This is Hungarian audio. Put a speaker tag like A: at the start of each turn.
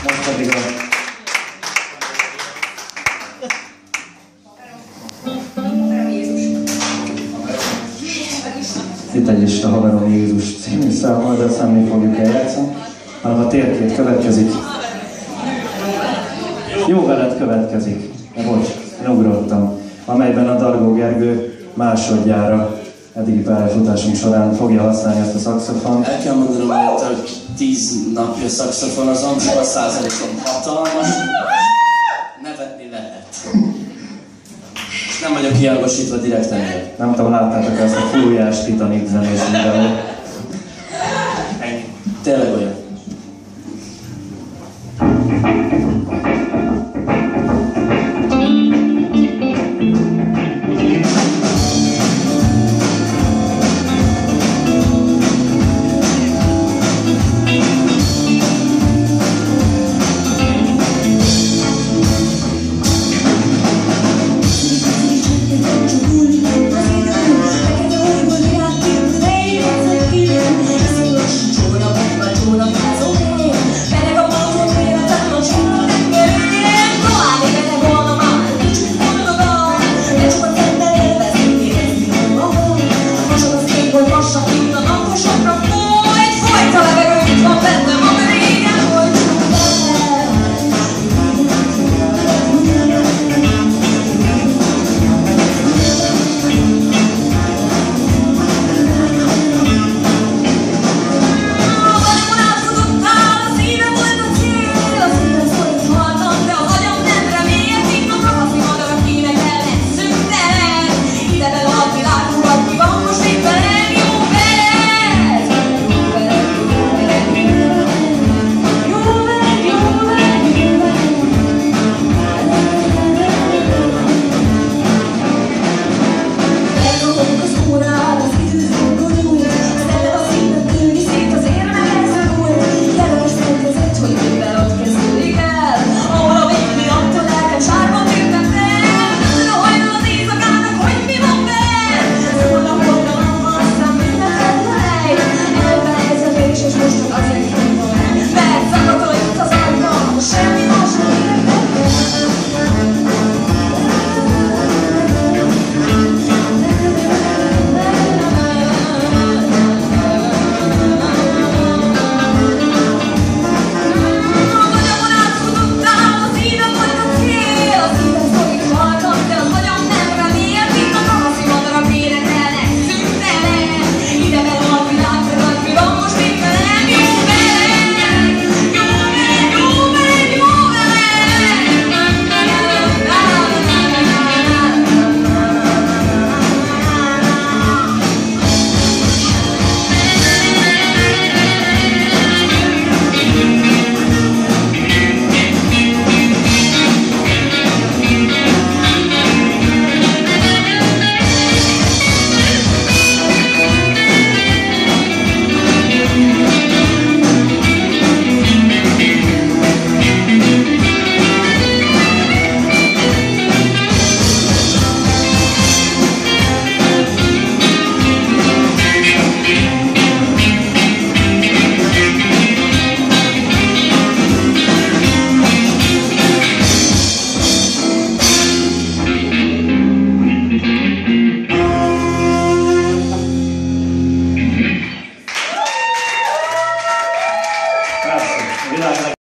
A: Most pedig a... Itt egy is a Haverom Jézus című számmal, de azt nem fogjuk eljátszani, hanem a térkép következik. Jó veled következik, bocs, én ugrottam, amelyben a Dargó Gergő másodjára eddigi pályafutásunk során fogja használni ezt a szaxofont.
B: El kell mondanom előtte, hogy 10 napja szaxofonozom, a százalékom hatalmas. Nevetni lehet. És nem vagyok kiágosítva direkt emiatt.
A: Nem tudom, láttátok ezt a fújás Titanic zenés videót?
B: Tényleg olyan.